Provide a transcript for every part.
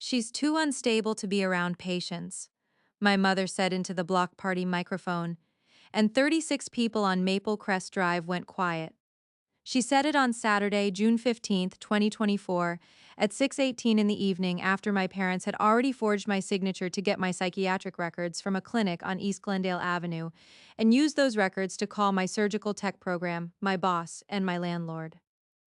She's too unstable to be around patients, my mother said into the block party microphone, and 36 people on Maple Crest Drive went quiet. She said it on Saturday, June 15th, 2024, at 6:18 in the evening after my parents had already forged my signature to get my psychiatric records from a clinic on East Glendale Avenue and used those records to call my surgical tech program, my boss, and my landlord.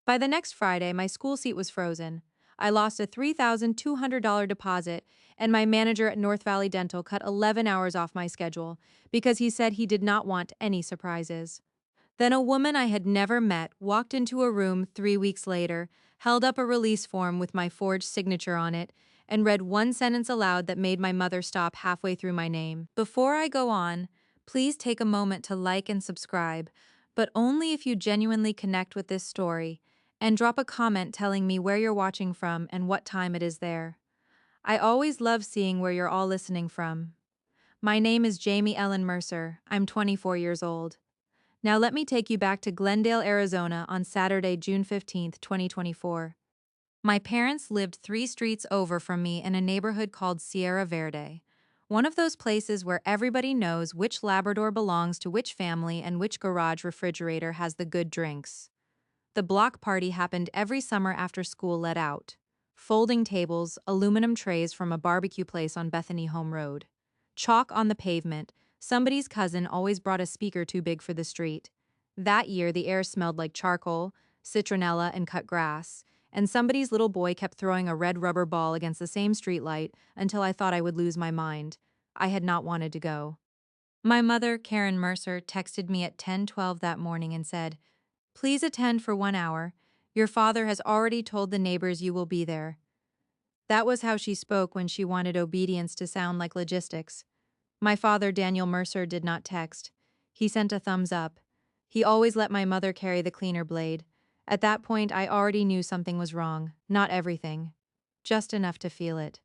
By the next Friday, my school seat was frozen. I lost a $3,200 deposit, and my manager at North Valley Dental cut 11 hours off my schedule because he said he did not want any surprises. Then a woman I had never met walked into a room 3 weeks later, held up a release form with my forged signature on it, and read one sentence aloud that made my mother stop halfway through my name. Before I go on, please take a moment to like and subscribe, but only if you genuinely connect with this story, and drop a comment telling me where you're watching from and what time it is there. I always love seeing where you're all listening from. My name is Jamie Ellen Mercer. I'm 24 years old. Now let me take you back to Glendale, Arizona on Saturday, June 15th, 2024. My parents lived 3 streets over from me in a neighborhood called Sierra Verde, one of those places where everybody knows which Labrador belongs to which family and which garage refrigerator has the good drinks. The block party happened every summer after school let out. Folding tables, aluminum trays from a barbecue place on Bethany Home Road. Chalk on the pavement. Somebody's cousin always brought a speaker too big for the street. That year, the air smelled like charcoal, citronella, and cut grass, and somebody's little boy kept throwing a red rubber ball against the same streetlight until I thought I would lose my mind. I had not wanted to go. My mother, Karen Mercer, texted me at 10:12 that morning and said, "Please attend for 1 hour. Your father has already told the neighbors you will be there." That was how she spoke when she wanted obedience to sound like logistics. My father, Daniel Mercer, did not text. He sent a thumbs up. He always let my mother carry the cleaner blade. At that point, I already knew something was wrong. Not everything. Just enough to feel it.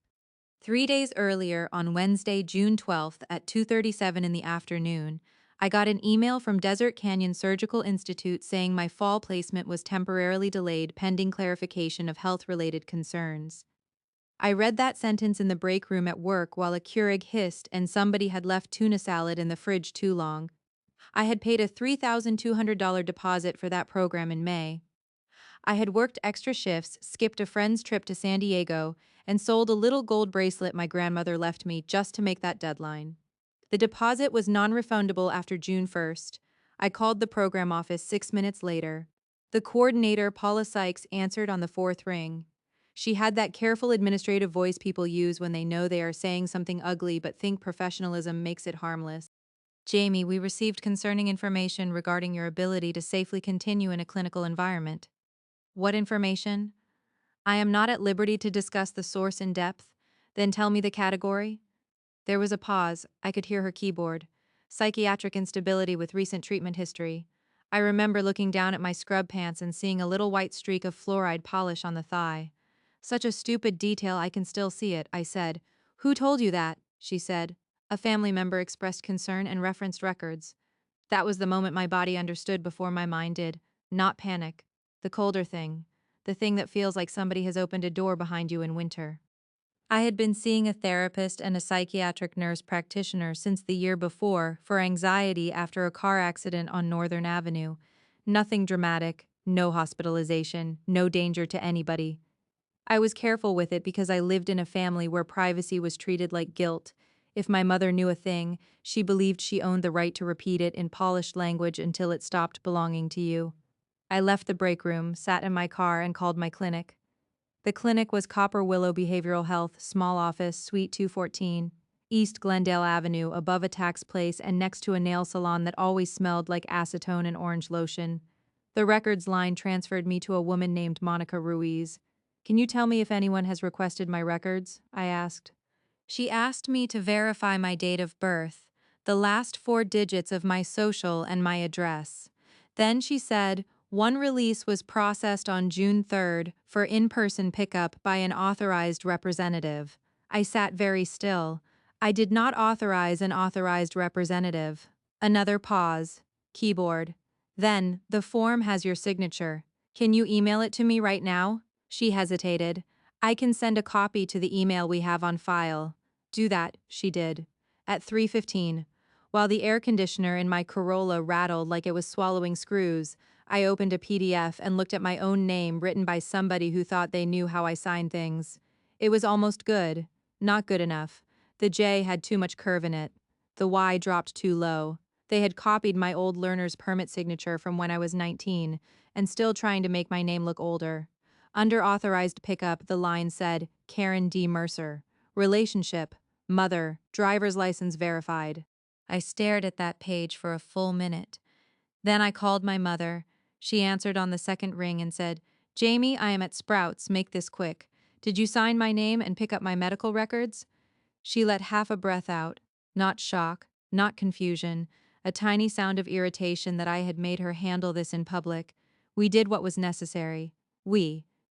3 days earlier, on Wednesday, June 12th at 2:37 in the afternoon, I got an email from Desert Canyon Surgical Institute saying my fall placement was temporarily delayed pending clarification of health-related concerns. I read that sentence in the break room at work while a Keurig hissed and somebody had left tuna salad in the fridge too long. I had paid a $3,200 deposit for that program in May. I had worked extra shifts, skipped a friend's trip to San Diego, and sold a little gold bracelet my grandmother left me just to make that deadline. The deposit was non-refundable after June 1st. I called the program office 6 minutes later. The coordinator, Paula Sykes, answered on the fourth ring. She had that careful administrative voice people use when they know they are saying something ugly but think professionalism makes it harmless. "Jamie, we received concerning information regarding your ability to safely continue in a clinical environment." "What information?" "I am not at liberty to discuss the source in depth." "Then tell me the category." There was a pause. I could hear her keyboard. "Psychiatric instability with recent treatment history." I remember looking down at my scrub pants and seeing a little white streak of fluoride polish on the thigh. "Such a stupid detail, I can still see it," I said. "Who told you that?" she said. "A family member expressed concern and referenced records." That was the moment my body understood before my mind did. Not panic. The colder thing. The thing that feels like somebody has opened a door behind you in winter. I had been seeing a therapist and a psychiatric nurse practitioner since the year before for anxiety after a car accident on Northern Avenue. Nothing dramatic, no hospitalization, no danger to anybody. I was careful with it because I lived in a family where privacy was treated like guilt. If my mother knew a thing, she believed she owned the right to repeat it in polished language until it stopped belonging to you. I left the break room, sat in my car, and called my clinic. The clinic was Copper Willow Behavioral Health, small office, Suite 214, East Glendale Avenue, above a tax place and next to a nail salon that always smelled like acetone and orange lotion. The records line transferred me to a woman named Monica Ruiz. "Can you tell me if anyone has requested my records?" I asked. She asked me to verify my date of birth, the last 4 digits of my social, and my address. Then she said, one release was processed on June 3rd for in-person pickup by an authorized representative. I sat very still. I did not authorize an authorized representative. Another pause. Keyboard. Then, the form has your signature. Can you email it to me right now? She hesitated. I can send a copy to the email we have on file. Do that, she did. At 3:15, while the air conditioner in my Corolla rattled like it was swallowing screws, I opened a PDF and looked at my own name written by somebody who thought they knew how I signed things. It was almost good. Not good enough. The J had too much curve in it. The Y dropped too low. They had copied my old learner's permit signature from when I was 19, and still trying to make my name look older. Under authorized pickup, the line said, Karen D. Mercer. Relationship, mother, driver's license verified. I stared at that page for a full minute. Then I called my mother. She answered on the second ring and said, Jamie, I am at Sprouts, make this quick. Did you sign my name and pick up my medical records? She let half a breath out, not shock, not confusion, a tiny sound of irritation that I had made her handle this in public. We did what was necessary.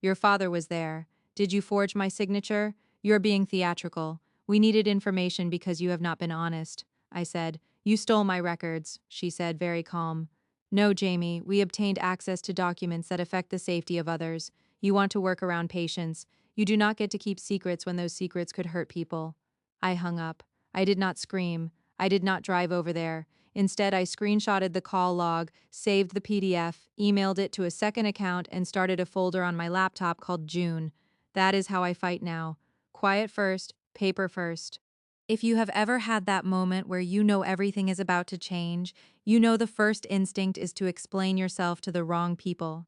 Your father was there. Did you forge my signature? You're being theatrical. We needed information because you have not been honest. I said. You stole my records, she said, very calm. No, Jamie, we obtained access to documents that affect the safety of others. You want to work around patients. You do not get to keep secrets when those secrets could hurt people. I hung up. I did not scream. I did not drive over there. Instead, I screenshotted the call log, saved the PDF, emailed it to a second account, and started a folder on my laptop called June. That is how I fight now. Quiet first, paper first. If you have ever had that moment where you know everything is about to change, you know the first instinct is to explain yourself to the wrong people,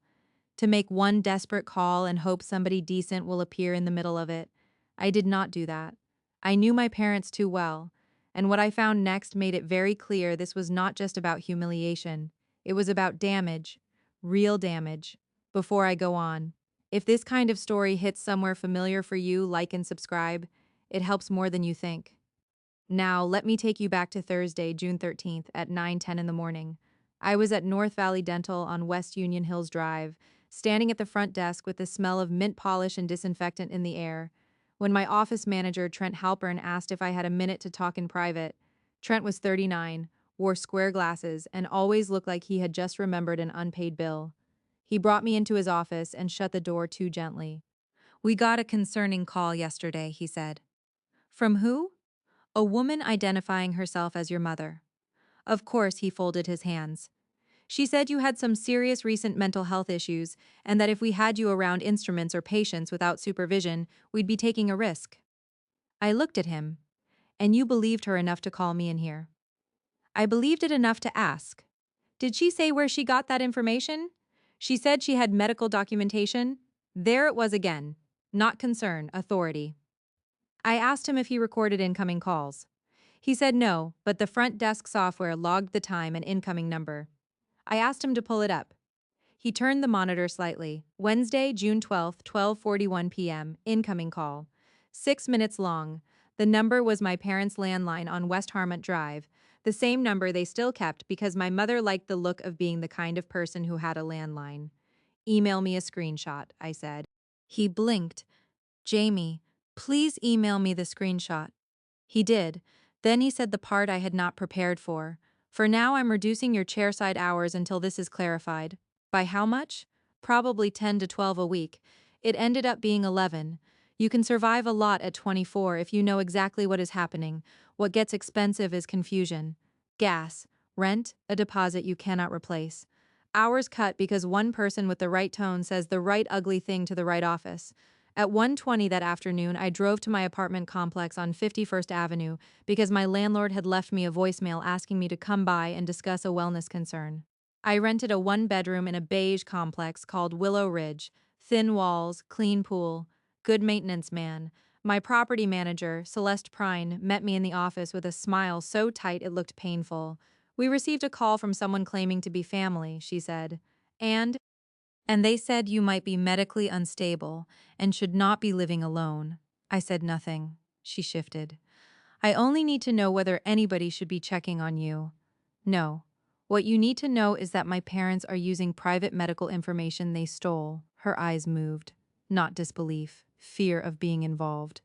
to make one desperate call and hope somebody decent will appear in the middle of it. I did not do that. I knew my parents too well, and what I found next made it very clear this was not just about humiliation. It was about damage, real damage. Before I go on, if this kind of story hits somewhere familiar for you, like and subscribe. It helps more than you think. Now, let me take you back to Thursday, June 13th at 9:10 in the morning. I was at North Valley Dental on West Union Hills Drive, standing at the front desk with the smell of mint polish and disinfectant in the air, when my office manager, Trent Halpern, asked if I had a minute to talk in private. Trent was 39, wore square glasses, and always looked like he had just remembered an unpaid bill. He brought me into his office and shut the door too gently. We got a concerning call yesterday, he said. From who? A woman identifying herself as your mother. Of course, he folded his hands. She said you had some serious recent mental health issues, and that if we had you around instruments or patients without supervision, we'd be taking a risk. I looked at him. And you believed her enough to call me in here. I believed it enough to ask. Did she say where she got that information? She said she had medical documentation. There it was again. Not concern, authority. I asked him if he recorded incoming calls. He said no, but the front desk software logged the time and incoming number. I asked him to pull it up. He turned the monitor slightly. Wednesday, June 12th, 12:41 p.m., incoming call. 6 minutes long. The number was my parents' landline on West Harmont Drive, the same number they still kept because my mother liked the look of being the kind of person who had a landline. Email me a screenshot, I said. He blinked. Jamie, please email me the screenshot. He did. Then he said the part I had not prepared for. For now, I'm reducing your chairside hours until this is clarified. By how much? Probably 10 to 12 a week. It ended up being 11. You can survive a lot at 24 if you know exactly what is happening. What gets expensive is confusion. Gas, rent, a deposit you cannot replace. Hours cut because one person with the right tone says the right ugly thing to the right office. At 1:20 that afternoon, I drove to my apartment complex on 51st Avenue because my landlord had left me a voicemail asking me to come by and discuss a wellness concern. I rented a one-bedroom in a beige complex called Willow Ridge, thin walls, clean pool, good maintenance man. My property manager, Celeste Prine, met me in the office with a smile so tight it looked painful. We received a call from someone claiming to be family, she said. And they said you might be medically unstable and should not be living alone. I said nothing. She shifted. I only need to know whether anybody should be checking on you. No. What you need to know is that my parents are using private medical information they stole. Her eyes moved. Not disbelief, fear of being involved.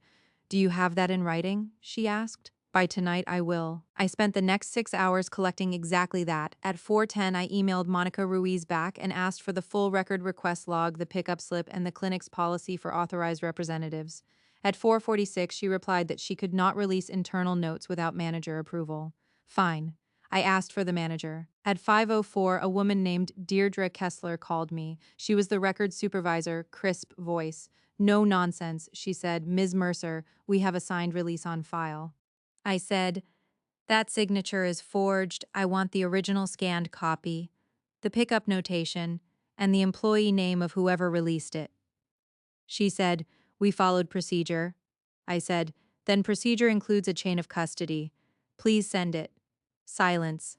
Do you have that in writing? She asked. By tonight, I will. I spent the next 6 hours collecting exactly that. At 4:10, I emailed Monica Ruiz back and asked for the full record request log, the pickup slip, and the clinic's policy for authorized representatives. At 4:46, she replied that she could not release internal notes without manager approval. Fine. I asked for the manager. At 5:04, a woman named Deirdre Kessler called me. She was the record supervisor, crisp voice. No nonsense, she said. Ms. Mercer, we have a signed release on file. I said, that signature is forged. I want the original scanned copy, the pickup notation, and the employee name of whoever released it. She said, we followed procedure. I said, then procedure includes a chain of custody. Please send it. Silence.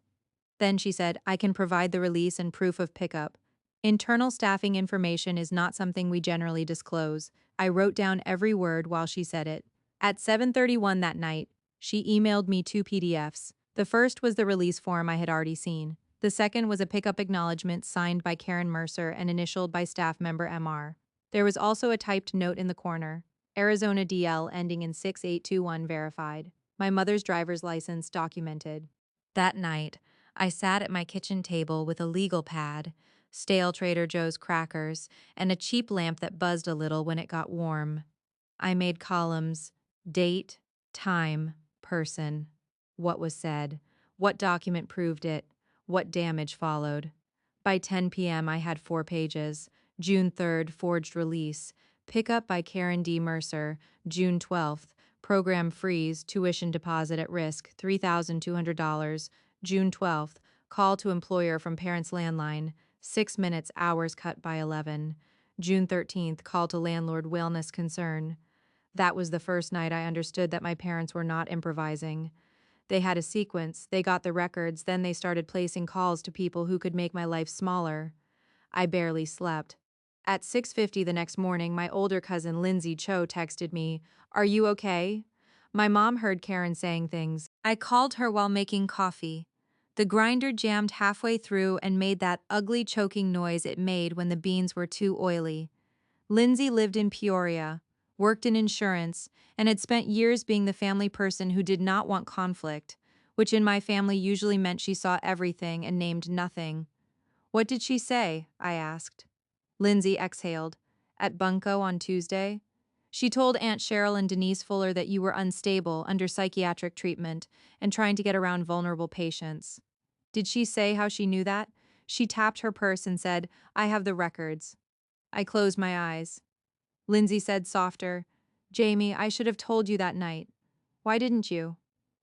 Then she said, I can provide the release and proof of pickup. Internal staffing information is not something we generally disclose. I wrote down every word while she said it. At 7:31 that night, she emailed me 2 PDFs. The first was the release form I had already seen. The second was a pickup acknowledgement signed by Karen Mercer and initialed by staff member MR. There was also a typed note in the corner. Arizona DL ending in 6821 verified. My mother's driver's license documented. That night, I sat at my kitchen table with a legal pad, stale Trader Joe's crackers, and a cheap lamp that buzzed a little when it got warm. I made columns: date, time, person, what was said, what document proved it, what damage followed. By 10 p.m., I had 4 pages. June 3rd, forged release. Pickup by Karen D. Mercer. June 12th, program freeze, tuition deposit at risk, $3,200. June 12th, call to employer from parent's landline. 6 minutes, hours cut by 11. June 13th, call to landlord wellness concern. That was the first night I understood that my parents were not improvising. They had a sequence, they got the records, then they started placing calls to people who could make my life smaller. I barely slept. At 6:50 the next morning, my older cousin Lindsay Cho texted me, "Are you okay?" My mom heard Karen saying things. I called her while making coffee. The grinder jammed halfway through and made that ugly choking noise it made when the beans were too oily. Lindsay lived in Peoria, worked in insurance, and had spent years being the family person who did not want conflict, which in my family usually meant she saw everything and named nothing. What did she say? I asked. Lindsay exhaled. At Bunko on Tuesday? She told Aunt Cheryl and Denise Fuller that you were unstable, under psychiatric treatment, and trying to get around vulnerable patients. Did she say how she knew that? She tapped her purse and said, I have the records. I closed my eyes. Lindsay said softer, Jamie, I should have told you that night. Why didn't you?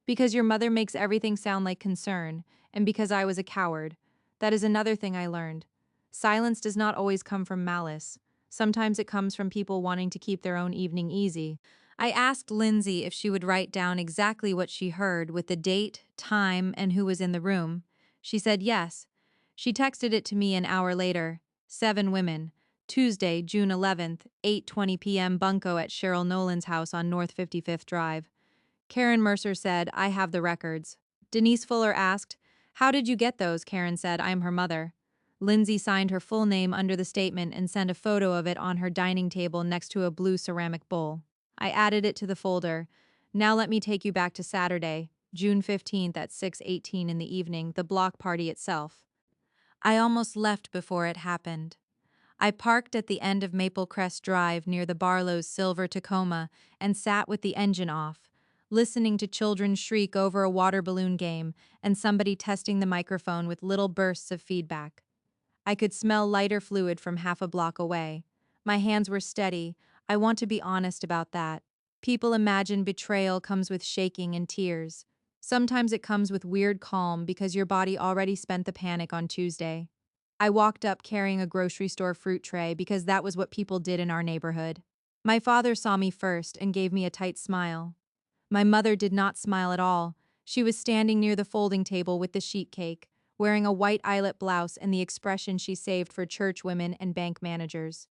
Because your mother makes everything sound like concern, and because I was a coward. That is another thing I learned. Silence does not always come from malice. Sometimes it comes from people wanting to keep their own evening easy. I asked Lindsay if she would write down exactly what she heard with the date, time, and who was in the room. She said yes. She texted it to me an hour later. 7 women. Tuesday, June 11th, 8:20 p.m. Bunko at Cheryl Nolan's house on North 55th Drive. Karen Mercer said, I have the records. Denise Fuller asked, how did you get those? Karen said, I'm her mother. Lindsay signed her full name under the statement and sent a photo of it on her dining table next to a blue ceramic bowl. I added it to the folder. Now let me take you back to Saturday, June 15th at 6:18 in the evening, the block party itself. I almost left before it happened. I parked at the end of Maple Crest Drive near the Barlow's silver Tacoma and sat with the engine off, listening to children shriek over a water balloon game and somebody testing the microphone with little bursts of feedback. I could smell lighter fluid from half a block away. My hands were steady. I want to be honest about that. People imagine betrayal comes with shaking and tears. Sometimes it comes with weird calm because your body already spent the panic on Tuesday. I walked up carrying a grocery store fruit tray because that was what people did in our neighborhood. My father saw me first and gave me a tight smile. My mother did not smile at all. She was standing near the folding table with the sheet cake, wearing a white eyelet blouse and the expression she saved for church women and bank managers.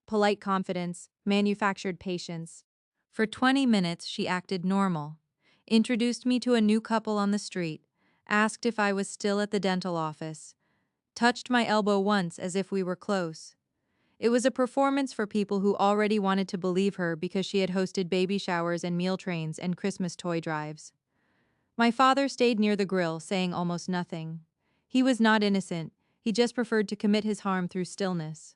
Polite confidence, manufactured patience. For 20 minutes she acted normal, introduced me to a new couple on the street, asked if I was still at the dental office, touched my elbow once as if we were close. It was a performance for people who already wanted to believe her because she had hosted baby showers and meal trains and Christmas toy drives. My father stayed near the grill, saying almost nothing. He was not innocent, he just preferred to commit his harm through stillness.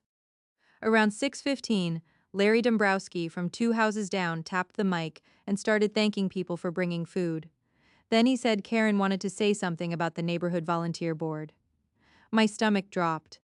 Around 6:15, Larry Dombrowski from 2 houses down tapped the mic and started thanking people for bringing food. Then he said Karen wanted to say something about the neighborhood volunteer board. My stomach dropped.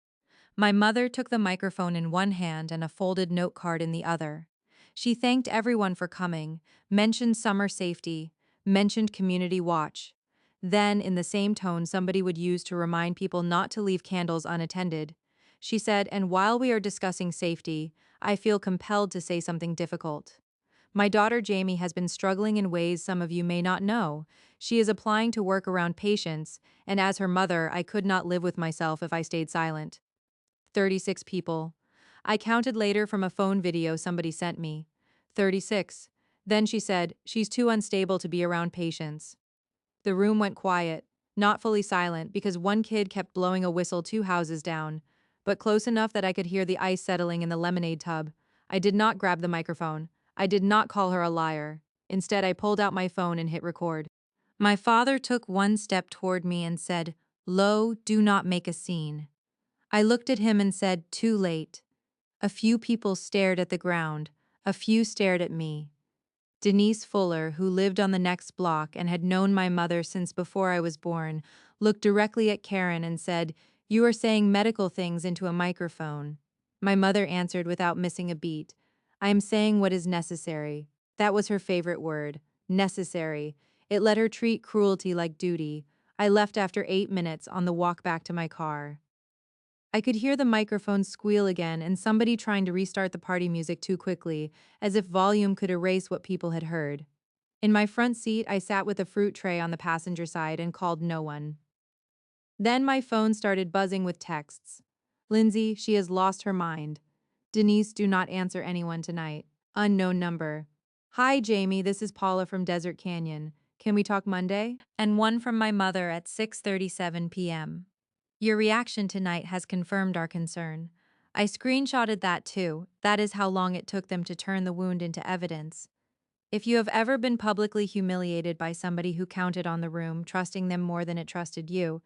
My mother took the microphone in one hand and a folded note card in the other. She thanked everyone for coming, mentioned summer safety, mentioned community watch. Then, in the same tone somebody would use to remind people not to leave candles unattended, she said, "And while we are discussing safety, I feel compelled to say something difficult. My daughter Jamie has been struggling in ways some of you may not know. She is applying to work around patients, and as her mother, I could not live with myself if I stayed silent." 36 people. I counted later from a phone video somebody sent me. 36. Then she said, "She's too unstable to be around patients." The room went quiet, not fully silent because one kid kept blowing a whistle 2 houses down, but close enough that I could hear the ice settling in the lemonade tub. I did not grab the microphone. I did not call her a liar. Instead, I pulled out my phone and hit record. My father took one step toward me and said, "Lo, do not make a scene." I looked at him and said, "Too late." A few people stared at the ground. A few stared at me. Denise Fuller, who lived on the next block and had known my mother since before I was born, looked directly at Karen and said, "You are saying medical things into a microphone." My mother answered without missing a beat, "I am saying what is necessary." That was her favorite word, necessary. It let her treat cruelty like duty. I left after 8 minutes on the walk back to my car. I could hear the microphone squeal again and somebody trying to restart the party music too quickly, as if volume could erase what people had heard. In my front seat, I sat with a fruit tray on the passenger side and called no one. Then my phone started buzzing with texts. "Lindsay, she has lost her mind." "Denise, do not answer anyone tonight." Unknown number. "Hi, Jamie, this is Paula from Desert Canyon. Can we talk Monday?" And one from my mother at 6:37 p.m. "Your reaction tonight has confirmed our concern." I screenshotted that too. That is how long it took them to turn the wound into evidence. If you have ever been publicly humiliated by somebody who counted on the room, trusting them more than it trusted you,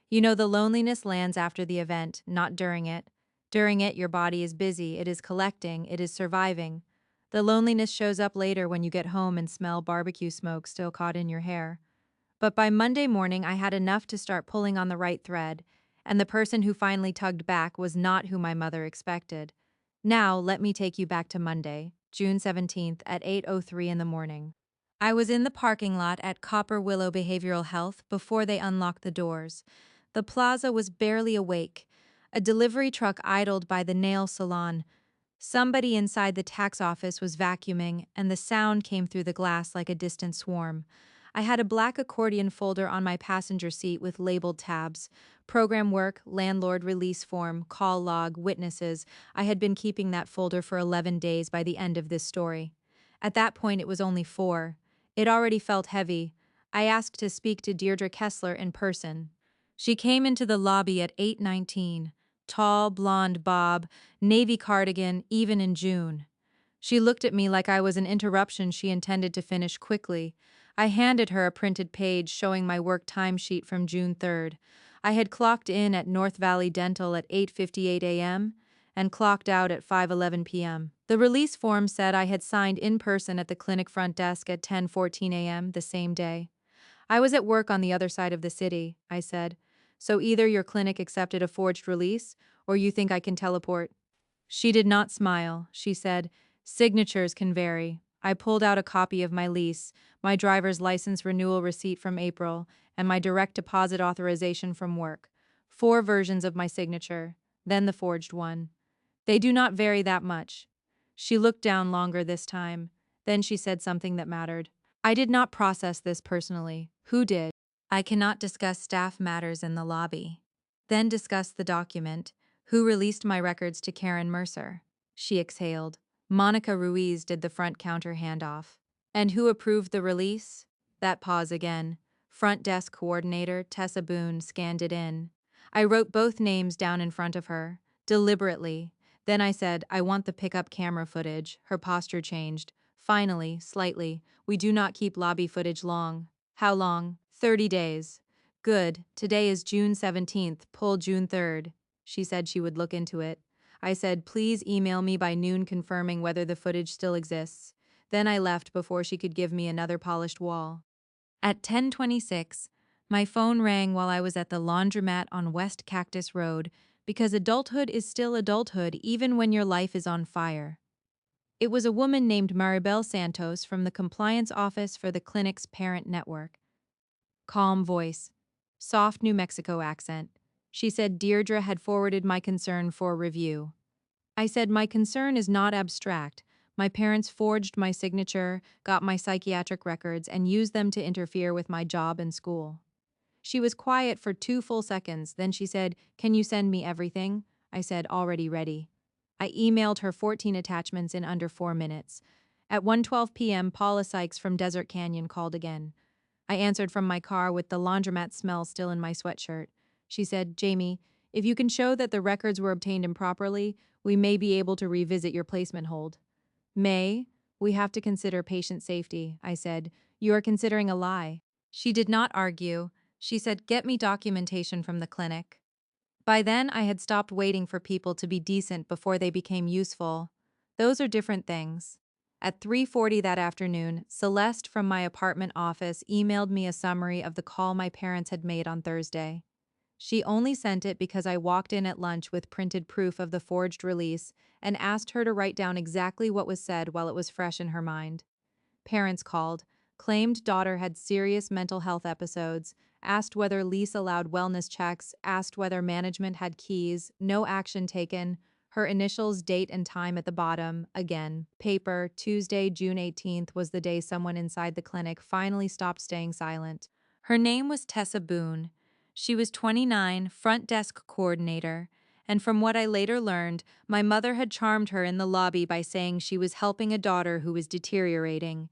you know the loneliness lands after the event, not during it. During it, your body is busy, it is collecting, it is surviving. The loneliness shows up later when you get home and smell barbecue smoke still caught in your hair. But by Monday morning, I had enough to start pulling on the right thread, and the person who finally tugged back was not who my mother expected. Now, let me take you back to Monday, June 17th at 8:03 in the morning. I was in the parking lot at Copper Willow Behavioral Health before they unlocked the doors. The plaza was barely awake. A delivery truck idled by the nail salon. Somebody inside the tax office was vacuuming, and the sound came through the glass like a distant swarm. I had a black accordion folder on my passenger seat with labeled tabs. Program work, landlord release form, call log, witnesses. I had been keeping that folder for 11 days by the end of this story. At that point, it was only 4. It already felt heavy. I asked to speak to Deirdre Kessler in person. She came into the lobby at 8:19. Tall, blonde bob, navy cardigan, even in June. She looked at me like I was an interruption she intended to finish quickly. I handed her a printed page showing my work timesheet from June 3rd. I had clocked in at North Valley Dental at 8:58 a.m. and clocked out at 5:11 p.m. The release form said I had signed in person at the clinic front desk at 10:14 a.m. the same day. "I was at work on the other side of the city," I said. "So either your clinic accepted a forged release, or you think I can teleport." She did not smile. She said, "Signatures can vary." I pulled out a copy of my lease, my driver's license renewal receipt from April, and my direct deposit authorization from work. 4 versions of my signature, then the forged one. "They do not vary that much." She looked down longer this time. Then she said something that mattered. "I did not process this personally. Who did?" "I cannot discuss staff matters in the lobby." Then discuss the document. "Who released my records to Karen Mercer?" She exhaled. "Monica Ruiz did the front counter handoff." "And who approved the release?" That pause again. "Front desk coordinator Tessa Boone scanned it in." I wrote both names down in front of her, deliberately. Then I said, "I want the pickup camera footage." Her posture changed. Finally, slightly, "We do not keep lobby footage long." "How long?" 30 days. Good. Today is June 17th. Pull June 3rd. She said she would look into it. I said, please email me by noon confirming whether the footage still exists. Then I left before she could give me another polished wall. At 10:26, my phone rang while I was at the laundromat on West Cactus Road because adulthood is still adulthood even when your life is on fire. It was a woman named Maribel Santos from the compliance office for the clinic's parent network. Calm voice, soft New Mexico accent. She said Deirdre had forwarded my concern for review. I said my concern is not abstract. My parents forged my signature, got my psychiatric records, and used them to interfere with my job and school. She was quiet for 2 full seconds, then she said, "Can you send me everything?" I said, "Already ready." I emailed her 14 attachments in under 4 minutes. At 1:12 p.m., Paula Sykes from Desert Canyon called again. I answered from my car with the laundromat smell still in my sweatshirt. She said, "Jamie, if you can show that the records were obtained improperly, we may be able to revisit your placement hold." "May? We have to consider patient safety," I said. "You are considering a lie." She did not argue. She said, "Get me documentation from the clinic." By then, I had stopped waiting for people to be decent before they became useful. Those are different things. At 3:40 that afternoon, Celeste from my apartment office emailed me a summary of the call my parents had made on Thursday. She only sent it because I walked in at lunch with printed proof of the forged release and asked her to write down exactly what was said while it was fresh in her mind. Parents called, claimed daughter had serious mental health episodes, asked whether lease allowed wellness checks, asked whether management had keys, no action taken, her initials, date, and time at the bottom, again, paper, Tuesday, June 18th was the day someone inside the clinic finally stopped staying silent. Her name was Tessa Boone. She was 29, front desk coordinator, and from what I later learned, my mother had charmed her in the lobby by saying she was helping a daughter who was deteriorating.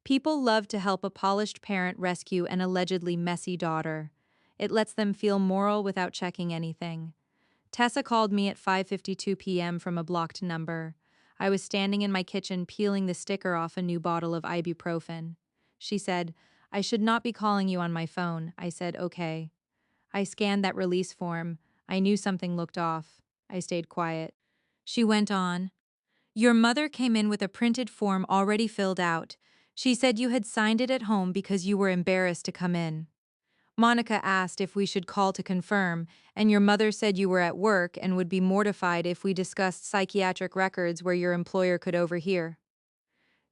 People love to help a polished parent rescue an allegedly messy daughter. It lets them feel moral without checking anything. Tessa called me at 5:52 p.m. from a blocked number. I was standing in my kitchen peeling the sticker off a new bottle of ibuprofen. She said, "I should not be calling you on my phone." I said, "Okay." I scanned that release form. I knew something looked off. I stayed quiet. She went on. "Your mother came in with a printed form already filled out. She said you had signed it at home because you were embarrassed to come in. Monica asked if we should call to confirm, and your mother said you were at work and would be mortified if we discussed psychiatric records where your employer could overhear.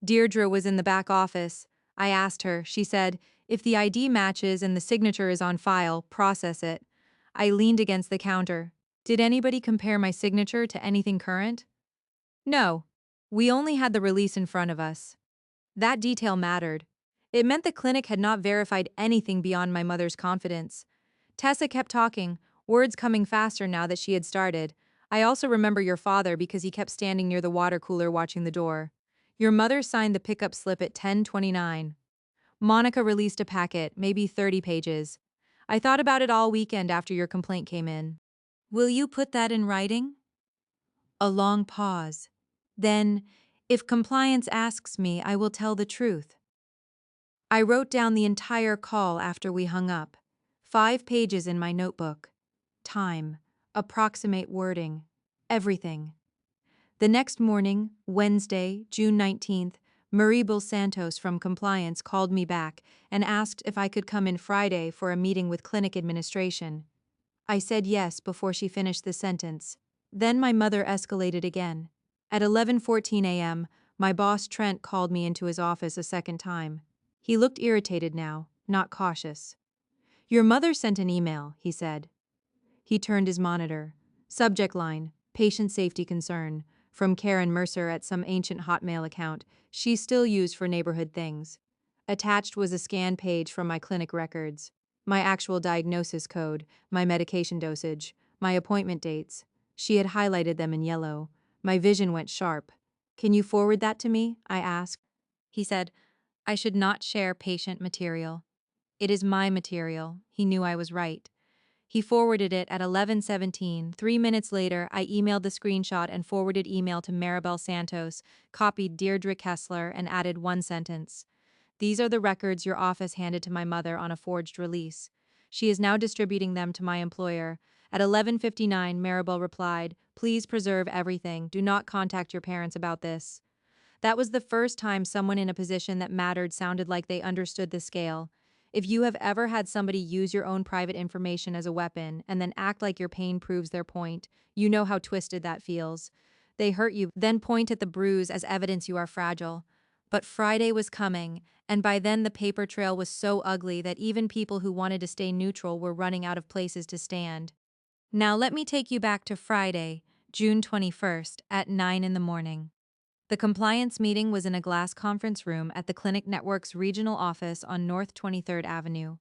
Deirdre was in the back office. I asked her. She said, if the ID matches and the signature is on file, process it." I leaned against the counter. "Did anybody compare my signature to anything current?" "No. We only had the release in front of us." That detail mattered. It meant the clinic had not verified anything beyond my mother's confidence. Tessa kept talking, words coming faster now that she had started. "I also remember your father because he kept standing near the water cooler watching the door. Your mother signed the pickup slip at 10:29. Monica released a packet, maybe 30 pages. I thought about it all weekend after your complaint came in. Will you put that in writing?" A long pause. Then, "If compliance asks me, I will tell the truth." I wrote down the entire call after we hung up. 5 pages in my notebook. Time, approximate wording, everything. The next morning, Wednesday, June 19th, Maribel Santos from Compliance called me back and asked if I could come in Friday for a meeting with clinic administration. I said yes before she finished the sentence. Then my mother escalated again. At 11:14 a.m., my boss Trent called me into his office a second time. He looked irritated now, not cautious. "Your mother sent an email," he said. He turned his monitor. Subject line, patient safety concern, from Karen Mercer at some ancient Hotmail account she's still used for neighborhood things. Attached was a scan page from my clinic records. My actual diagnosis code, my medication dosage, my appointment dates. She had highlighted them in yellow. My vision went sharp. "Can you forward that to me?" I asked. He said, "I should not share patient material." "It is my material." He knew I was right. He forwarded it at 11:17. 3 minutes later, I emailed the screenshot and forwarded email to Maribel Santos, copied Deirdre Kessler, and added one sentence. These are the records your office handed to my mother on a forged release. She is now distributing them to my employer. At 11:59, Maribel replied, "Please preserve everything. Do not contact your parents about this." That was the first time someone in a position that mattered sounded like they understood the scale. If you have ever had somebody use your own private information as a weapon and then act like your pain proves their point, you know how twisted that feels. They hurt you, then point at the bruise as evidence you are fragile. But Friday was coming, and by then the paper trail was so ugly that even people who wanted to stay neutral were running out of places to stand. Now let me take you back to Friday, June 21st, at 9 in the morning. The compliance meeting was in a glass conference room at the Clinic Network's regional office on North 23rd Avenue.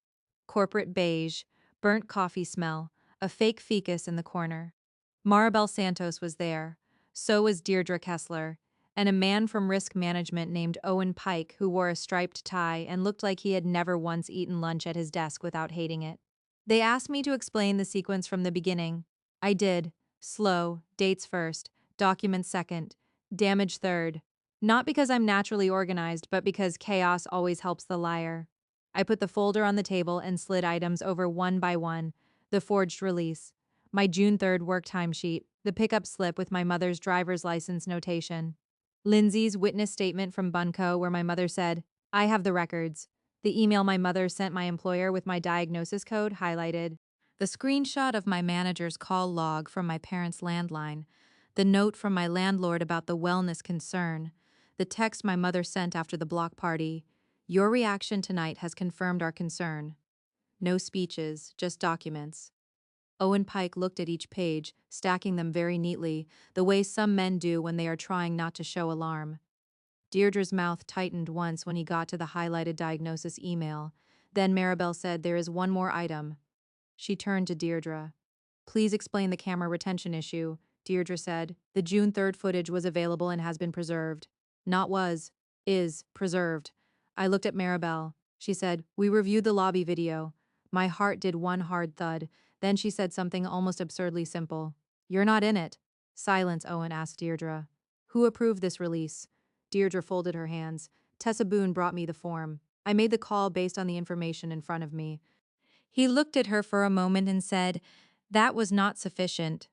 Corporate beige, burnt coffee smell, a fake ficus in the corner. Maribel Santos was there. So was Deirdre Kessler, and a man from risk management named Owen Pike who wore a striped tie and looked like he had never once eaten lunch at his desk without hating it. They asked me to explain the sequence from the beginning. I did. Slow, dates first, documents second, damage third. Not because I'm naturally organized, but because chaos always helps the liar. I put the folder on the table and slid items over one by one. The forged release, my June 3rd work timesheet, the pickup slip with my mother's driver's license notation, Lindsay's witness statement from Bunco where my mother said, "I have the records." The email my mother sent my employer with my diagnosis code highlighted. The screenshot of my manager's call log from my parents' landline. The note from my landlord about the wellness concern. The text my mother sent after the block party. "Your reaction tonight has confirmed our concern." No speeches, just documents. Owen Pike looked at each page, stacking them very neatly, the way some men do when they are trying not to show alarm. Deirdre's mouth tightened once when he got to the highlighted diagnosis email. Then Maribel said, "There is one more item." She turned to Deirdre. "Please explain the camera retention issue," Deirdre said. "The June 3rd footage was available and has been preserved." Not was, is, preserved. I looked at Maribel. She said, "We reviewed the lobby video." My heart did one hard thud. Then she said something almost absurdly simple. "You're not in it." Silence, Owen asked Deirdre. "Who approved this release?" Deirdre folded her hands. "Tessa Boone brought me the form. I made the call based on the information in front of me." He looked at her for a moment and said, "That was not sufficient.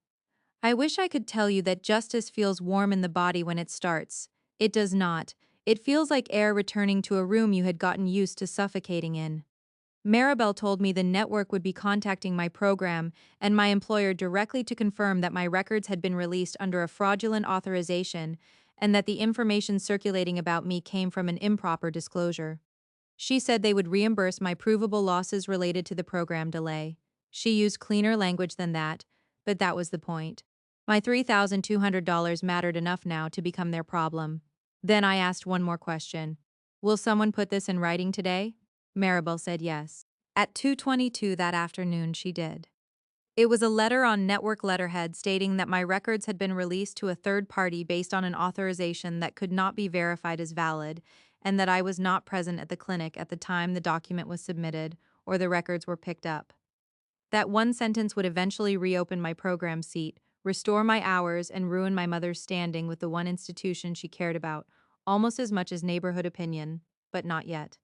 I wish I could tell you that justice feels warm in the body when it starts. It does not. It feels like air returning to a room you had gotten used to suffocating in." Maribel told me the network would be contacting my program and my employer directly to confirm that my records had been released under a fraudulent authorization and that the information circulating about me came from an improper disclosure. She said they would reimburse my provable losses related to the program delay. She used cleaner language than that, but that was the point. My $3,200 mattered enough now to become their problem. Then I asked one more question. "Will someone put this in writing today?" Maribel said yes. At 2:22 that afternoon, she did. It was a letter on network letterhead stating that my records had been released to a third party based on an authorization that could not be verified as valid, and that I was not present at the clinic at the time the document was submitted or the records were picked up. That one sentence would eventually reopen my program seat, restore my hours, and ruin my mother's standing with the one institution she cared about, almost as much as neighborhood opinion, but not yet.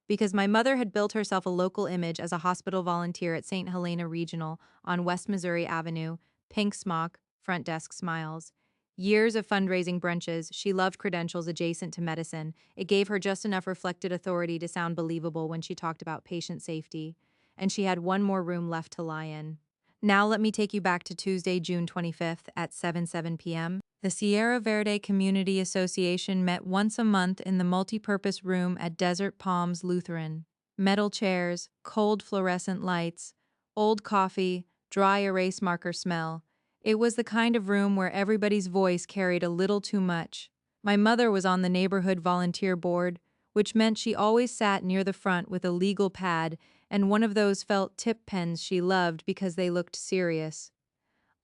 Because my mother had built herself a local image as a hospital volunteer at St. Helena Regional on West Missouri Avenue, pink smock, front desk smiles. Years of fundraising brunches, she loved credentials adjacent to medicine. It gave her just enough reflected authority to sound believable when she talked about patient safety. And she had one more room left to lie in. Now let me take you back to Tuesday, June 25th at 7 p.m. The Sierra Verde Community Association met once a month in the multipurpose room at Desert Palms Lutheran. Metal chairs, cold fluorescent lights, old coffee, dry erase marker smell. It was the kind of room where everybody's voice carried a little too much. My mother was on the neighborhood volunteer board, which meant she always sat near the front with a legal pad and one of those felt tip pens she loved because they looked serious.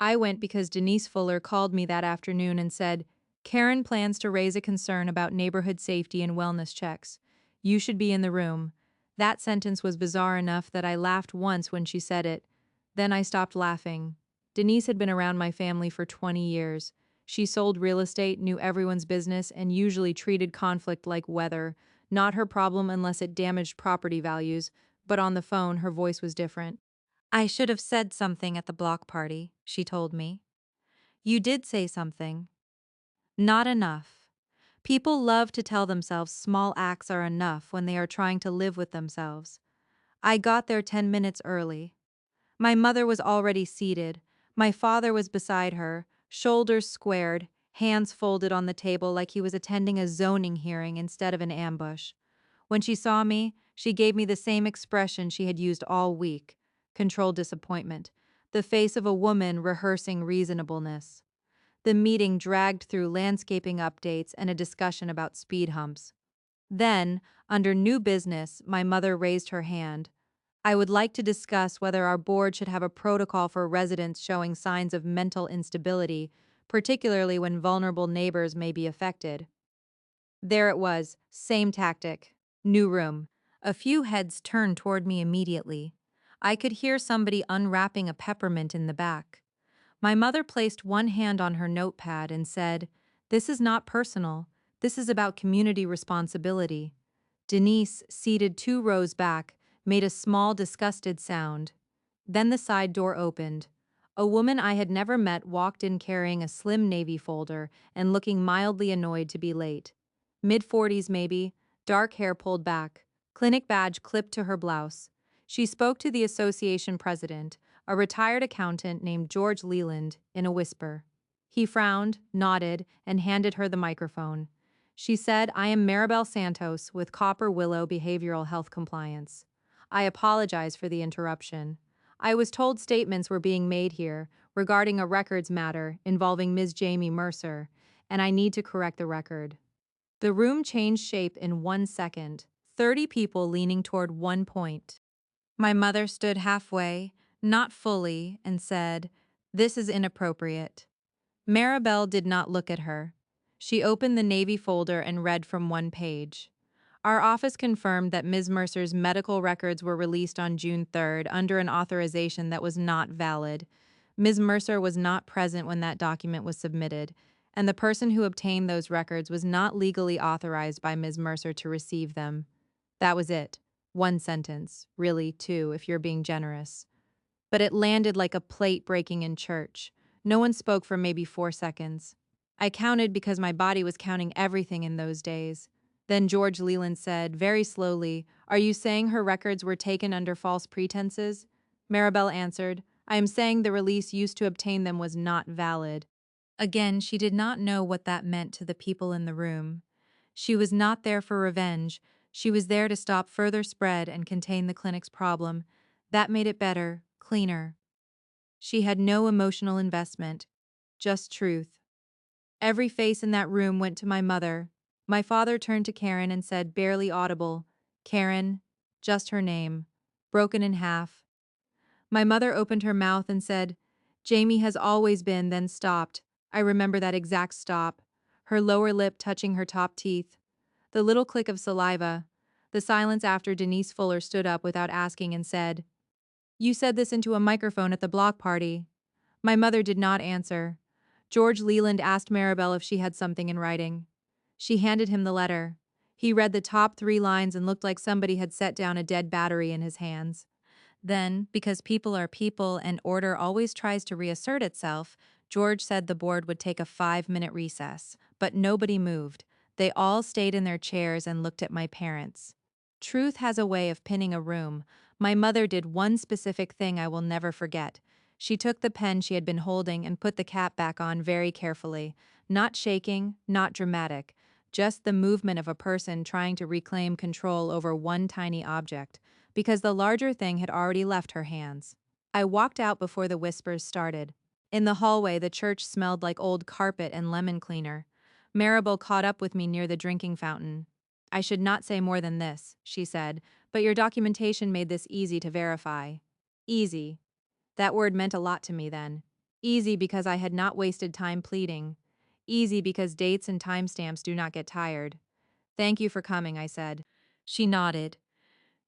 I went because Denise Fuller called me that afternoon and said, "Karen plans to raise a concern about neighborhood safety and wellness checks. You should be in the room." That sentence was bizarre enough that I laughed once when she said it. Then I stopped laughing. Denise had been around my family for 20 years. She sold real estate, knew everyone's business, and usually treated conflict like weather. Not her problem unless it damaged property values, but on the phone, her voice was different. I should have said something at the block party, she told me. You did say something. Not enough. People love to tell themselves small acts are enough when they are trying to live with themselves. I got there 10 minutes early. My mother was already seated. My father was beside her, shoulders squared, hands folded on the table like he was attending a zoning hearing instead of an ambush. When she saw me, she gave me the same expression she had used all week, controlled disappointment, the face of a woman rehearsing reasonableness. The meeting dragged through landscaping updates and a discussion about speed humps. Then, under new business, my mother raised her hand. I would like to discuss whether our board should have a protocol for residents showing signs of mental instability, particularly when vulnerable neighbors may be affected. There it was, same tactic. New room. A few heads turned toward me immediately. I could hear somebody unwrapping a peppermint in the back. My mother placed one hand on her notepad and said, "This is not personal. This is about community responsibility." Denise, seated 2 rows back, made a small, disgusted sound. Then the side door opened. A woman I had never met walked in carrying a slim navy folder and looking mildly annoyed to be late. Mid-40s maybe, dark hair pulled back, clinic badge clipped to her blouse. She spoke to the association president, a retired accountant named George Leland, in a whisper. He frowned, nodded, and handed her the microphone. She said, "I am Maribel Santos with Copper Willow Behavioral Health Compliance. I apologize for the interruption. I was told statements were being made here regarding a records matter involving Ms. Jamie Mercer, and I need to correct the record." The room changed shape in 1 second, 30 people leaning toward one point. My mother stood halfway, not fully, and said, "This is inappropriate." Maribel did not look at her. She opened the Navy folder and read from one page. Our office confirmed that Ms. Mercer's medical records were released on June 3rd under an authorization that was not valid. Ms. Mercer was not present when that document was submitted, and the person who obtained those records was not legally authorized by Ms. Mercer to receive them. That was it. One sentence. Really, two, if you're being generous. But it landed like a plate breaking in church. No one spoke for maybe 4 seconds. I counted because my body was counting everything in those days. Then George Leland said, very slowly, "Are you saying her records were taken under false pretenses?" Maribel answered, "I am saying the release used to obtain them was not valid." Again, she did not know what that meant to the people in the room. She was not there for revenge. She was there to stop further spread and contain the clinic's problem. That made it better, cleaner. She had no emotional investment, just truth. Every face in that room went to my mother. My father turned to Karen and said, barely audible, "Karen," just her name, broken in half. My mother opened her mouth and said, "Jamie has always been," then stopped. I remember that exact stop, her lower lip touching her top teeth. The little click of saliva. The silence after Denise Fuller stood up without asking and said, "You said this into a microphone at the block party." My mother did not answer. George Leland asked Maribel if she had something in writing. She handed him the letter. He read the top 3 lines and looked like somebody had set down a dead battery in his hands. Then, because people are people and order always tries to reassert itself, George said the board would take a 5-minute recess, but nobody moved. They all stayed in their chairs and looked at my parents. Truth has a way of pinning a room. My mother did one specific thing I will never forget. She took the pen she had been holding and put the cap back on very carefully. Not shaking, not dramatic, just the movement of a person trying to reclaim control over one tiny object, because the larger thing had already left her hands. I walked out before the whispers started. In the hallway, the church smelled like old carpet and lemon cleaner. Maribel caught up with me near the drinking fountain. "I should not say more than this," she said, "but your documentation made this easy to verify." Easy. That word meant a lot to me then. Easy because I had not wasted time pleading. Easy because dates and timestamps do not get tired. "Thank you for coming," I said. She nodded.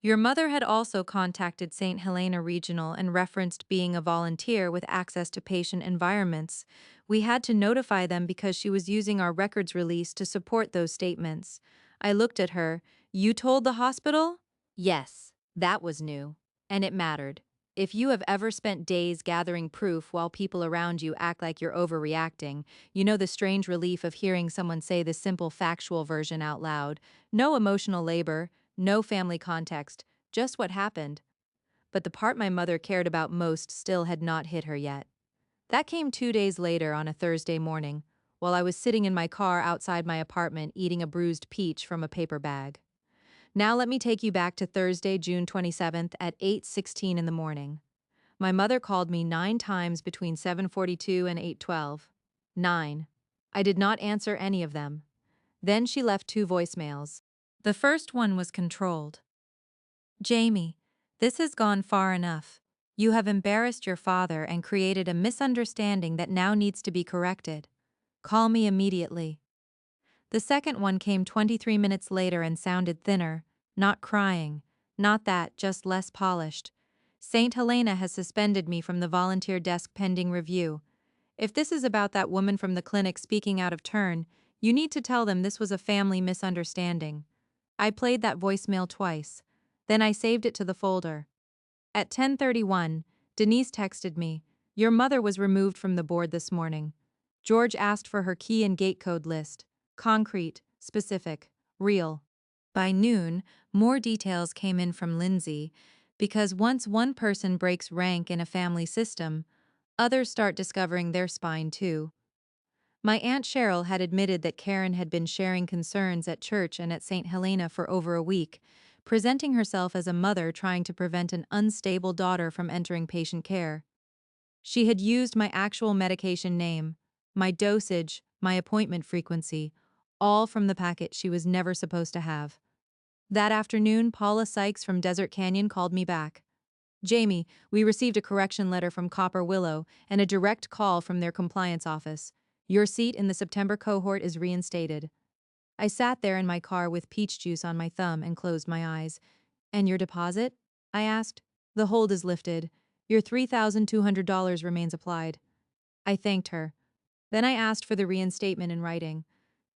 "Your mother had also contacted St. Helena Regional and referenced being a volunteer with access to patient environments. We had to notify them because she was using our records release to support those statements." I looked at her. You told the hospital? Yes, that was new. And it mattered. If you have ever spent days gathering proof while people around you act like you're overreacting, you know the strange relief of hearing someone say the simple factual version out loud. No emotional labor, no family context, just what happened. But the part my mother cared about most still had not hit her yet. That came 2 days later on a Thursday morning, while I was sitting in my car outside my apartment eating a bruised peach from a paper bag. Now let me take you back to Thursday, June 27th at 8:16 in the morning. My mother called me 9 times between 7:42 and 8:12. 9. I did not answer any of them. Then she left 2 voicemails. The first one was controlled. Jamie, this has gone far enough. You have embarrassed your father and created a misunderstanding that now needs to be corrected. Call me immediately. The second one came 23 minutes later and sounded thinner, not crying, not that, just less polished. St. Helena has suspended me from the volunteer desk pending review. If this is about that woman from the clinic speaking out of turn, you need to tell them this was a family misunderstanding. I played that voicemail twice. Then I saved it to the folder. At 10:31, Denise texted me, "Your mother was removed from the board this morning." George asked for her key and gate code list. Concrete, specific, real. By noon, more details came in from Lindsay, because once one person breaks rank in a family system, others start discovering their spine too. My Aunt Cheryl had admitted that Karen had been sharing concerns at church and at St. Helena for over a week, presenting herself as a mother trying to prevent an unstable daughter from entering patient care. She had used my actual medication name, my dosage, my appointment frequency, all from the packet she was never supposed to have. That afternoon, Paula Sykes from Desert Canyon called me back. "Jamie, we received a correction letter from Copper Willow and a direct call from their compliance office. Your seat in the September cohort is reinstated." I sat there in my car with peach juice on my thumb and closed my eyes. "And your deposit?" I asked. "The hold is lifted. Your $3,200 remains applied." I thanked her. Then I asked for the reinstatement in writing.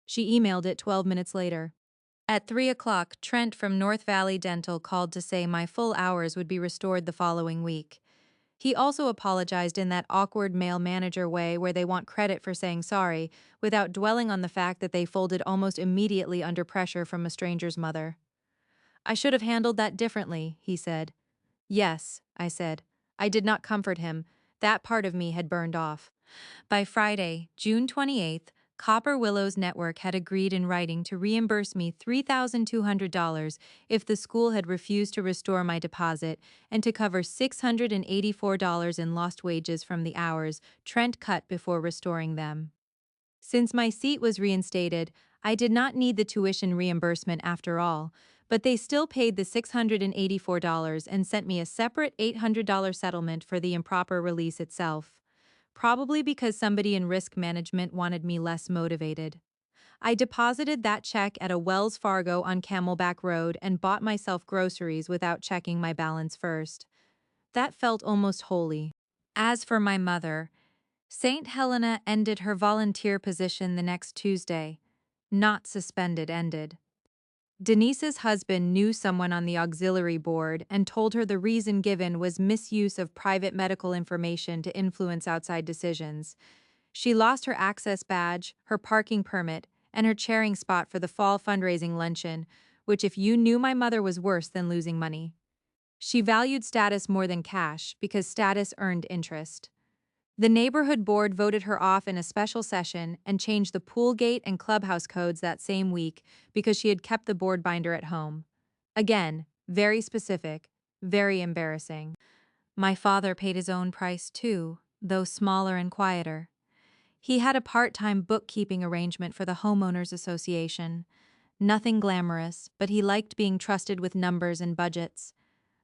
She emailed it 12 minutes later. At 3 o'clock, Trent from North Valley Dental called to say my full hours would be restored the following week. He also apologized in that awkward male manager way where they want credit for saying sorry, without dwelling on the fact that they folded almost immediately under pressure from a stranger's mother. "I should have handled that differently," he said. "Yes," I said. I did not comfort him. That part of me had burned off. By Friday, June 28th, Copper Willow's network had agreed in writing to reimburse me $3,200 if the school had refused to restore my deposit and to cover $684 in lost wages from the hours Trent cut before restoring them. Since my seat was reinstated, I did not need the tuition reimbursement after all, but they still paid the $684 and sent me a separate $800 settlement for the improper release itself. Probably because somebody in risk management wanted me less motivated. I deposited that check at a Wells Fargo on Camelback Road and bought myself groceries without checking my balance first. That felt almost holy. As for my mother, St. Helena ended her volunteer position the next Tuesday. Not suspended, ended. Denise's husband knew someone on the auxiliary board and told her the reason given was misuse of private medical information to influence outside decisions. She lost her access badge, her parking permit, and her chairing spot for the fall fundraising luncheon, which if you knew my mother was worse than losing money. She valued status more than cash because status earned interest. The neighborhood board voted her off in a special session and changed the pool gate and clubhouse codes that same week because she had kept the board binder at home. Again, very specific, very embarrassing. My father paid his own price too, though smaller and quieter. He had a part-time bookkeeping arrangement for the homeowners association. Nothing glamorous, but he liked being trusted with numbers and budgets.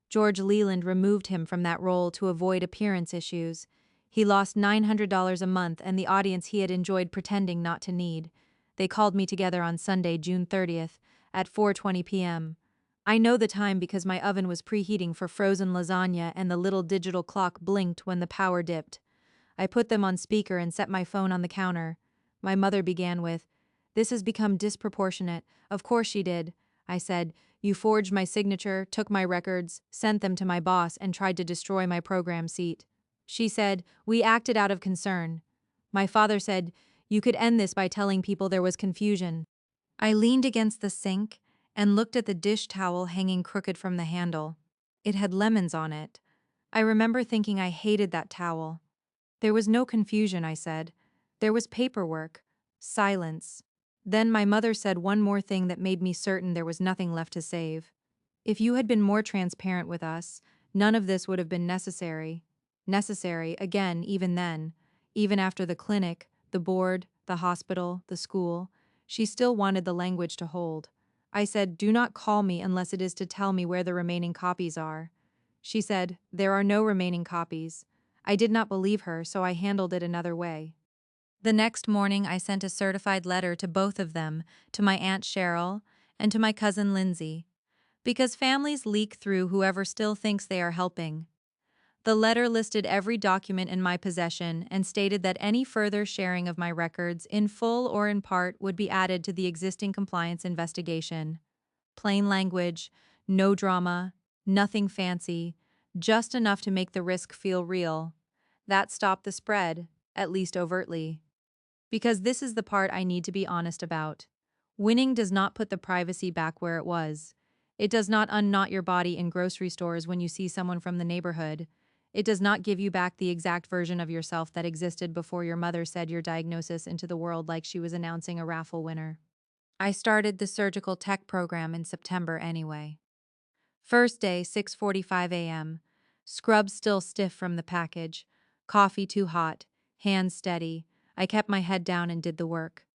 George Leland removed him from that role to avoid appearance issues. He lost $900 a month and the audience he had enjoyed pretending not to need. They called me together on Sunday, June 30th, at 4:20 p.m. I know the time because my oven was preheating for frozen lasagna and the little digital clock blinked when the power dipped. I put them on speaker and set my phone on the counter. My mother began with, "This has become disproportionate. Of course she did. I said, "You forged my signature, took my records, sent them to my boss, and tried to destroy my program seat." She said, "We acted out of concern." My father said, "You could end this by telling people there was confusion." I leaned against the sink and looked at the dish towel hanging crooked from the handle. It had lemons on it. I remember thinking I hated that towel. There was no confusion, I said. There was paperwork. Silence. Then my mother said one more thing that made me certain there was nothing left to save. "If you had been more transparent with us, none of this would have been necessary." Necessary, again, even then. Even after the clinic, the board, the hospital, the school, she still wanted the language to hold. I said, "Do not call me unless it is to tell me where the remaining copies are." She said, "There are no remaining copies." I did not believe her, so I handled it another way. The next morning, I sent a certified letter to both of them, to my Aunt Cheryl and to my cousin Lindsay, because families leak through whoever still thinks they are helping. The letter listed every document in my possession and stated that any further sharing of my records, in full or in part, would be added to the existing compliance investigation. Plain language, no drama, nothing fancy, just enough to make the risk feel real. That stopped the spread, at least overtly. Because this is the part I need to be honest about. Winning does not put the privacy back where it was. It does not unknot your body in grocery stores when you see someone from the neighborhood. It does not give you back the exact version of yourself that existed before your mother said your diagnosis into the world like she was announcing a raffle winner. I started the surgical tech program in September anyway. First day, 6:45 a.m. Scrub still stiff from the package. Coffee too hot. Hands steady. I kept my head down and did the work.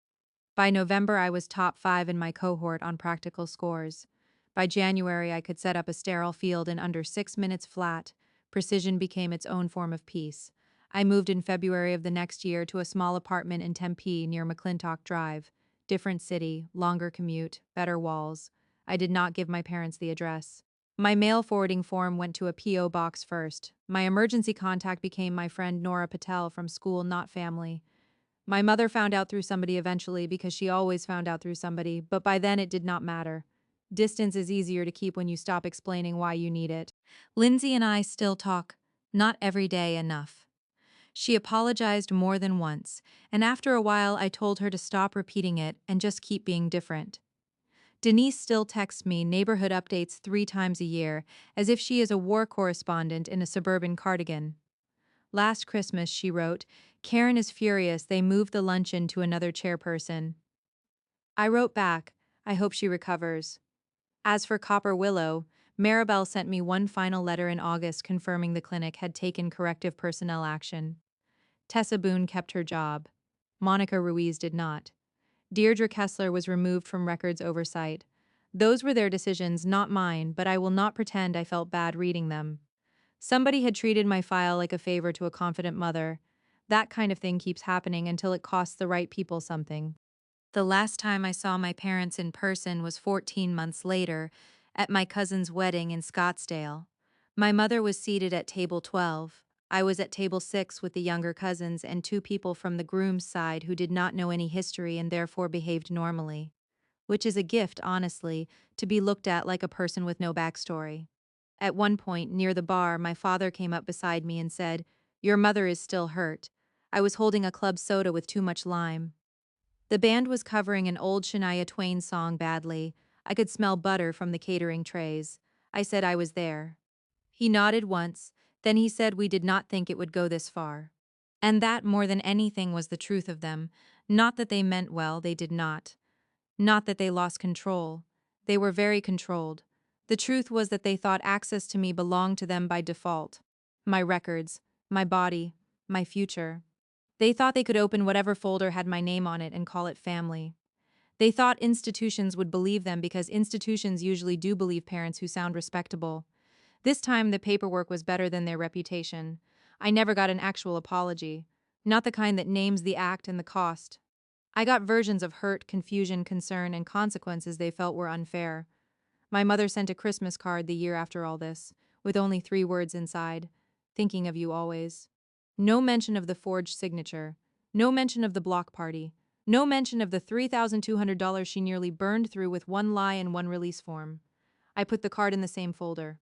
By November, I was top 5 in my cohort on practical scores. By January, I could set up a sterile field in under 6 minutes flat. Precision became its own form of peace. I moved in February of the next year to a small apartment in Tempe near McClintock Drive. Different city, longer commute, better walls. I did not give my parents the address. My mail forwarding form went to a P.O. box first. My emergency contact became my friend Nora Patel from school, not family. My mother found out through somebody eventually because she always found out through somebody, but by then it did not matter. Distance is easier to keep when you stop explaining why you need it. Lindsay and I still talk, not every day enough. She apologized more than once, and after a while I told her to stop repeating it and just keep being different. Denise still texts me neighborhood updates 3 times a year, as if she is a war correspondent in a suburban cardigan. Last Christmas, she wrote, "Karen is furious they moved the luncheon to another chairperson." I wrote back, "I hope she recovers." As for Copper Willow, Maribel sent me one final letter in August confirming the clinic had taken corrective personnel action. Tessa Boone kept her job. Monica Ruiz did not. Deirdre Kessler was removed from records oversight. Those were their decisions, not mine, but I will not pretend I felt bad reading them. Somebody had treated my file like a favor to a confident mother. That kind of thing keeps happening until it costs the right people something. The last time I saw my parents in person was 14 months later, at my cousin's wedding in Scottsdale. My mother was seated at table 12. I was at table 6 with the younger cousins and 2 people from the groom's side who did not know any history and therefore behaved normally. Which is a gift, honestly, to be looked at like a person with no backstory. At one point, near the bar, my father came up beside me and said, "Your mother is still hurt." I was holding a club soda with too much lime. The band was covering an old Shania Twain song badly. I could smell butter from the catering trays. I said I was there. He nodded once, then he said we did not think it would go this far. And that, more than anything, was the truth of them. Not that they meant well, they did not. Not that they lost control. They were very controlled. The truth was that they thought access to me belonged to them by default. My records, my body, my future. They thought they could open whatever folder had my name on it and call it family. They thought institutions would believe them because institutions usually do believe parents who sound respectable. This time the paperwork was better than their reputation. I never got an actual apology. Not the kind that names the act and the cost. I got versions of hurt, confusion, concern, and consequences they felt were unfair. My mother sent a Christmas card the year after all this, with only 3 words inside: "Thinking of you always." No mention of the forged signature. No mention of the block party. No mention of the $3,200 she nearly burned through with one lie and one release form. I put the card in the same folder.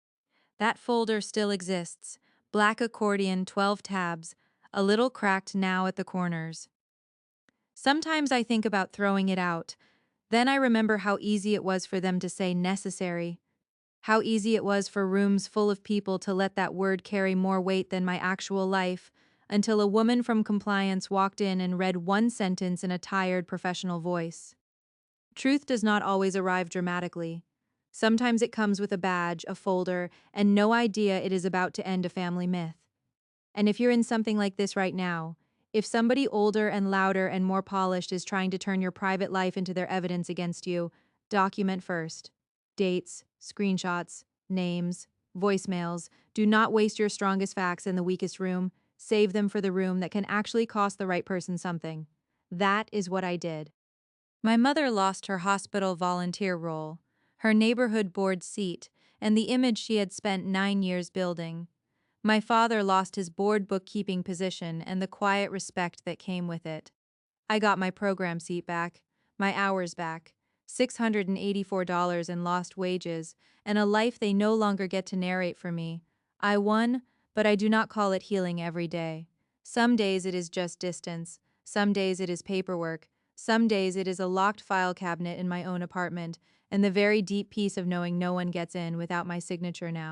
That folder still exists. Black accordion, 12 tabs, a little cracked now at the corners. Sometimes I think about throwing it out. Then I remember how easy it was for them to say necessary. How easy it was for rooms full of people to let that word carry more weight than my actual life, until a woman from compliance walked in and read one sentence in a tired, professional voice. Truth does not always arrive dramatically. Sometimes it comes with a badge, a folder, and no idea it is about to end a family myth. And if you're in something like this right now, if somebody older and louder and more polished is trying to turn your private life into their evidence against you, document first. Dates, screenshots, names, voicemails. Do not waste your strongest facts in the weakest room. Save them for the room that can actually cost the right person something. That is what I did. My mother lost her hospital volunteer role, her neighborhood board seat, and the image she had spent 9 years building. My father lost his board bookkeeping position and the quiet respect that came with it. I got my program seat back, my hours back, $684 in lost wages, and a life they no longer get to narrate for me. I won, but I do not call it healing every day. Some days it is just distance, some days it is paperwork, some days it is a locked file cabinet in my own apartment, and the very deep peace of knowing no one gets in without my signature now.